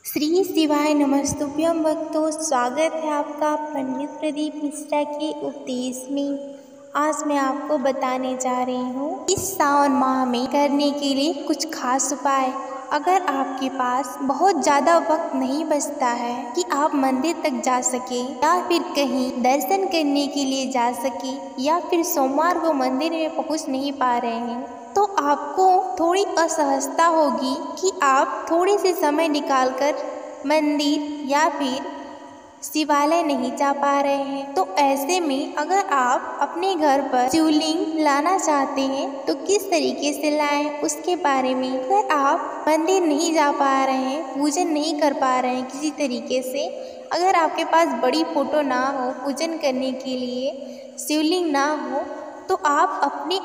श्री शिवाय नमस्तुभ्यं भक्तों, स्वागत है आपका पंडित प्रदीप मिश्रा के उपदेश में। आज मैं आपको बताने जा रही हूँ इस सावन माह में करने के लिए कुछ खास उपाय। अगर आपके पास बहुत ज़्यादा वक्त नहीं बचता है कि आप मंदिर तक जा सके या फिर कहीं दर्शन करने के लिए जा सके या फिर सोमवार को मंदिर में पहुँच नहीं पा रहे हैं, तो आपको थोड़ी असहजता होगी कि आप थोड़े से समय निकालकर मंदिर या फिर शिवालय नहीं जा पा रहे हैं। तो ऐसे में अगर आप अपने घर पर शिवलिंग लाना चाहते हैं तो किस तरीके से लाएं, उसके बारे में। अगर आप मंदिर नहीं जा पा रहे हैं, पूजन नहीं कर पा रहे हैं किसी तरीके से, अगर आपके पास बड़ी फोटो ना हो पूजन करने के लिए, शिवलिंग ना हो, तो आप अपने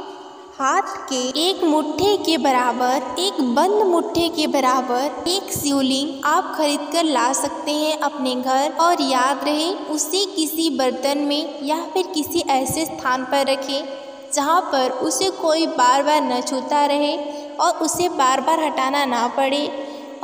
हाथ के एक मुट्ठे के बराबर, एक बंद मुट्ठे के बराबर एक शिवलिंग आप खरीद कर ला सकते हैं अपने घर। और याद रहे, उसे किसी बर्तन में या फिर किसी ऐसे स्थान पर रखें जहां पर उसे कोई बार बार न छूता रहे और उसे बार बार हटाना ना पड़े।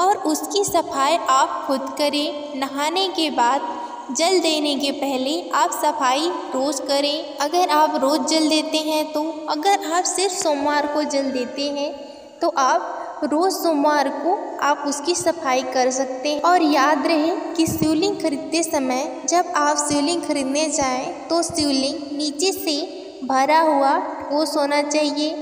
और उसकी सफाई आप खुद करें। नहाने के बाद जल देने के पहले आप सफाई रोज़ करें। अगर आप रोज़ जल देते हैं तो, अगर आप सिर्फ सोमवार को जल देते हैं तो आप रोज़ सोमवार को आप उसकी सफाई कर सकते हैं। और याद रहे कि शिवलिंग खरीदते समय जब आप शिवलिंग खरीदने जाएं तो शिवलिंग नीचे से भरा हुआ ठोस होना चाहिए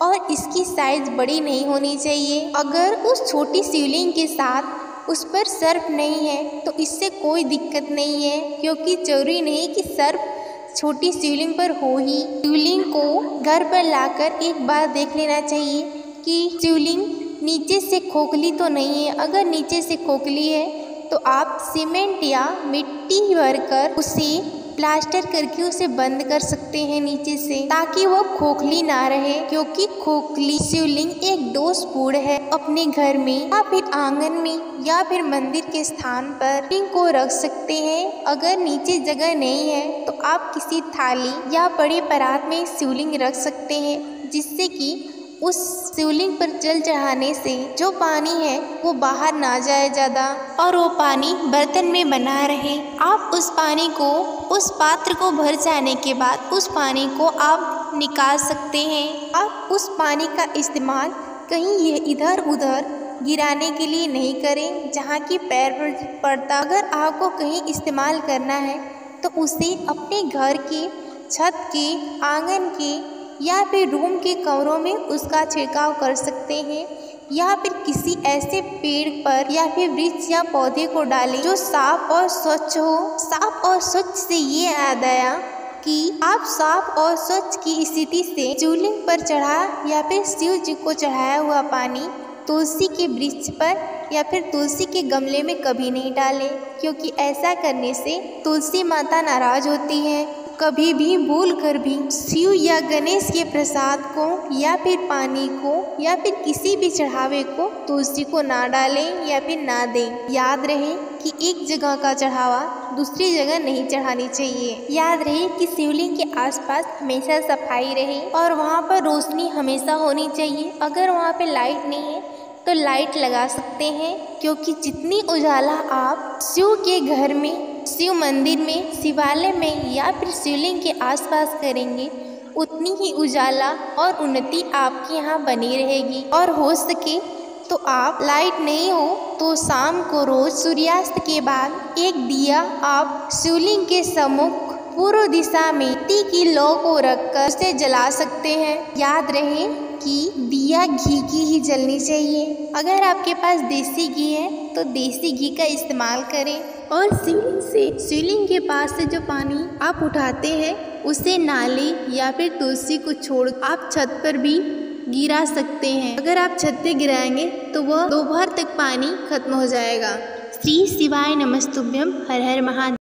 और इसकी साइज़ बड़ी नहीं होनी चाहिए। अगर उस छोटी शिवलिंग के साथ उस पर सर्प नहीं है तो इससे कोई दिक्कत नहीं है, क्योंकि जरूरी नहीं कि सर्प छोटी शिवलिंग पर हो ही। शिवलिंग को घर पर लाकर एक बार देख लेना चाहिए कि शिवलिंग नीचे से खोखली तो नहीं है। अगर नीचे से खोखली है तो आप सीमेंट या मिट्टी भरकर उसे प्लास्टर करके उसे बंद कर सकते हैं नीचे से, ताकि वो खोखली ना रहे। क्योंकि खोखली शिवलिंग एक दोषपूर्ण है। अपने घर में या फिर आंगन में या फिर मंदिर के स्थान पर शिवलिंग को रख सकते हैं। अगर नीचे जगह नहीं है तो आप किसी थाली या बड़े परात में शिवलिंग रख सकते हैं, जिससे कि उस शिवलिंग पर जल चढ़ाने से जो पानी है वो बाहर ना जाए ज़्यादा और वो पानी बर्तन में बना रहे। आप उस पानी को, उस पात्र को भर जाने के बाद उस पानी को आप निकाल सकते हैं। आप उस पानी का इस्तेमाल कहीं ये इधर उधर गिराने के लिए नहीं करें जहाँ की पैर पर पड़ता। अगर आपको कहीं इस्तेमाल करना है तो उसे अपने घर के छत के, आंगन के या फिर रूम के कमरों में उसका छिड़काव कर सकते हैं, या फिर किसी ऐसे पेड़ पर या फिर वृक्ष या पौधे को डालें जो साफ और स्वच्छ हो। साफ और स्वच्छ से ये याद आया कि आप साफ और स्वच्छ की स्थिति से शिवलिंग पर चढ़ा या फिर शिव जी को चढ़ाया हुआ पानी तुलसी के वृक्ष पर या फिर तुलसी के गमले में कभी नहीं डालें, क्योंकि ऐसा करने से तुलसी माता नाराज होती है। कभी भी भूल कर भी शिव या गणेश के प्रसाद को या फिर पानी को या फिर किसी भी चढ़ावे को तुलसी को ना डालें या फिर ना दें। याद रहे कि एक जगह का चढ़ावा दूसरी जगह नहीं चढ़ानी चाहिए। याद रहे कि शिवलिंग के आसपास हमेशा सफाई रहे और वहाँ पर रोशनी हमेशा होनी चाहिए। अगर वहाँ पे लाइट नहीं है तो लाइट लगा सकते हैं, क्योंकि जितनी उजाला आप शिव के घर में, शिव मंदिर में, शिवालय में या फिर शिवलिंग के आसपास करेंगे, उतनी ही उजाला और उन्नति आपके यहाँ बनी रहेगी। और हो सके तो आप लाइट नहीं हो तो शाम को रोज सूर्यास्त के बाद एक दिया आप शिवलिंग के सम्मुख पूर्व दिशा में मिट्टी की लौ को रखकर उसे जला सकते हैं। याद रहे कि दिया घी की ही जलनी चाहिए। अगर आपके पास देसी घी है तो देसी घी का इस्तेमाल करें। और शिवलिंग के पास से जो पानी आप उठाते हैं उसे नाले या फिर तुलसी को छोड़ आप छत पर भी गिरा सकते हैं। अगर आप छत पे गिराएंगे तो वह दोपहर तक पानी खत्म हो जाएगा। श्री शिवाय नमस्तुभ्यम। हर हर महादेव।